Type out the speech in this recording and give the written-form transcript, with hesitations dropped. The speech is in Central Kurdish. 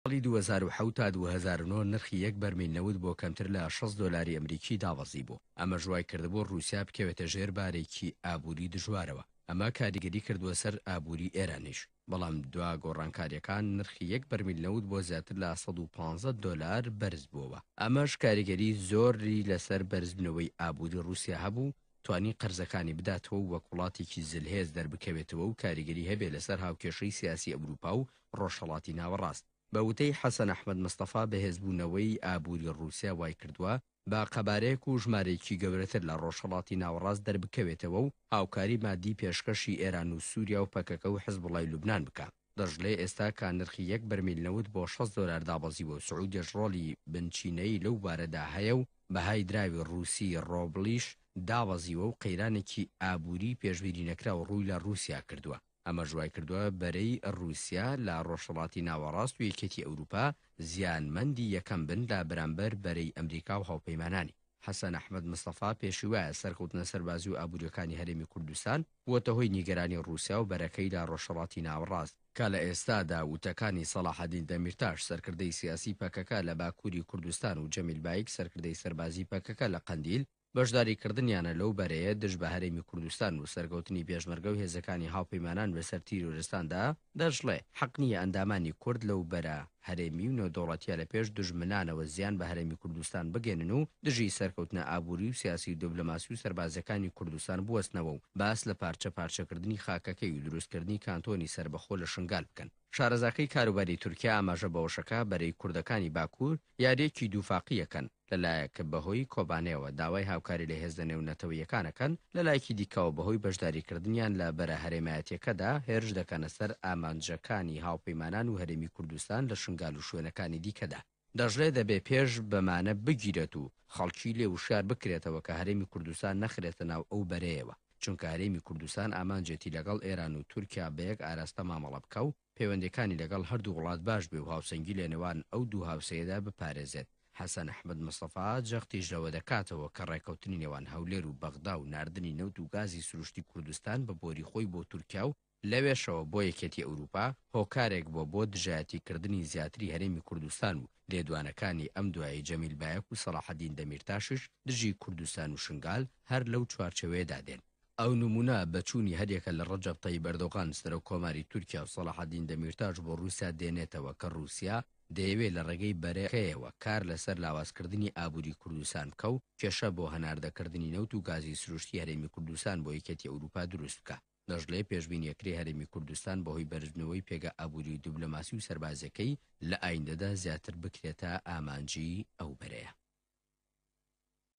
ساڵی 2007 تا 2009 نرخی یەک بەرمیل نەوت بۆ کەمتر لە 6 دۆلاری ئەمریکی دابەزی بوو. ئەمە ژوای کردبوو رووسیا بکەوێتە ژێر بارێکی ئابووری دژوارەوە. ئەمە کاریگەری کردووە سەر ئابووری ئێرانیش. بەڵام دوا گۆڕانکاریەکان نرخی یەک بەرمیل نەوت بۆ زیاتر لە 115 دۆلار بەرز بووەوە. ئەمەش کاریگەری زۆری لەسەر بەرزبنەوەی ئابووری رووسیا هەبوو، توانی قەرزەکانی بداتەوە و وەک وڵاتێکی زلهێز دەربکەوێتەوە و کاریگەری هەبێ لەسەر هاوکێشەی سیاسی ئەوروپا و ڕۆژهەڵاتی ناوەڕاست. بە وتەی حەسەن ئەحمەد مستەفا بەهێزبوونەوەی ئابووری رووسیا وای کردووە با قەبارەیەک و ژمارەیەکی گەورەتر لە ڕۆژهەڵاتی ناوەڕاست دەربکەوێتەوە و هاوکاری مادی پێشکەشی ئێران و سووریا و پەکەکە و حیزبوڵای لوبنان بکە. دەژڵێ ئێستا کە نرخی یەک بەرمیل نەوت بۆ 6 دۆلار دابەزیوە و سعودیەش ڕۆڵی بنچینەی لەو بارەدا هەیە و بەهای دراوی ڕووسی ڕۆبلیش دابەزیوە و قەیرانێکی ئابووری پێشبیری نەکراوە ڕووی لە رووسیا کردووە. ئەمە ژوای کردووە بەرەی رووسیا لە ڕۆژهەڵاتی ناوەڕاست و یەکێتی ئەوروپا زیانمەندی یەکەم بن لە بەرامبەر بەرەی ئەمریکا و هاوپەیمانانی. حەسەن ئەحمەد مستەفا پێشوایە سەرکەوتنە سەربازی و ئابووریەکانی هەرێمی کوردستان وەتە هۆی نیگەرانی رووسیا و بەرەکەی لە ڕۆژهەڵاتی ناوەڕاست کە لە ئێستادا وتەکانی سەلاحەدین دەمیرتاش سەرکردەی سیاسی پەکەکە لە باکووری کوردستان و جەمیل بایک سەرکردەی سەربازی پەکەکە لە قەندیل بەشداریکردنیانە لەو بەرەیە دژ بە هەرێمی کوردستان و سەرکەوتنی پێشمەرگە و هێزەکانی هاوپەیمانان بەسەر تیرۆرستاندا دەژڵێ حەق نییە ئەندامانی کورد لەو بەرە هەرێمی و نێودەوڵەتیە لە پێش دژمنانەوە زیان بە هەرێمی کوردستان بگێنن و دژی سەرکەوتنە ئابووری و سیاسی دیپلۆماسی و سەربازەکانی کوردستان بوەستنەوە و باس لە پارچە پارچەکردنی خاکەکەی و دروستکردنی کانتۆنی سربەخۆ لە شنگال بکەن. شارەزاکەی کاروباری تورکیا ئاماژە بەوەشەکە بەرەی کوردەکانی باکوور یاریەکی دووفاقیەکەن لەلایەکە بەهۆی کۆبانەوە داوای هاوکاری لە هێزە نێونەتەوەیەکانەکەن لەلایەکی دیکەوە بەهۆی بەشداریکردنیان لە بەرە هەرێمایەتیەکەدا هێرش دەکەنە سەر ئامانجەکانی هاوپەیمانان و هەرێمی کوردستان لە شنگال و شوێنەکانی دیکەدا. دەژڵێ دەبێ پێش بەمانە بگیرێت و خەڵکی لێ وشار بکرێتەوە کە هەرێمی کوردستان نەخرێتە ناو ئەو بەرەیەوە، چونکە هەرێمی کوردستان ئامانجێتی لەگەڵ ئێران و تورکیا بەیەک ئاراستە مامەڵە بکە و پەیوەندەکانی لەگەڵ هەردوو وڵات باش بێ و هاوسەنگی لە نێوان ئەو دوو هاوسەیەدا بپارێزێت. حەسەن ئەحمەد مستەفا جەختیش لەوە دەکاتەوە کە ڕێکەوتنی نێوان هەولێر و بەغدا و ناردنی نەوت و گازی سروشتی کوردستان بە بۆری خۆی بۆ تورکیا و لەوێشەوە بۆ یەکێتی ئەوروپا هۆکارێک بۆ دژایەتیکردنی زیاتری هەرێمی کوردستان و لێدوانەکانی ئەم دوایی جەمیل بایەک و سەلاحەدین دەمیرتاشش دژی کوردستان و شنگال هەر لەو چوارچەوەیەدا دێن. ئەو نمونە بەچوونی هەرێکە لە ڕەجەب تەیب ئەردۆغان سەرۆک کۆماری تورکیا و سەلاحەدین دەمیرتاش بۆ رووسیا دێنێتەوە کە رووسیا دەیەوێت لە ڕێگەی بەرەکەیەوە کار لەسەر لاوازکردنی ئابووری کوردستان بکە و کێشە بۆ هەناردەکردنی نەوت و گازی سروشتی هەرێمی کوردستان بۆ یەکێتی ئەوروپا دروست بکە. دەژڵێ پێشبینیەکرێ هەرێمی کوردستان بەهۆی بەرزبنەوەی پێگە ئابووری و دیپلۆماسی و سەربازەکەی لە ئایندەدا زیاتر بکرێتە ئامانجی ئەو بەرەیە.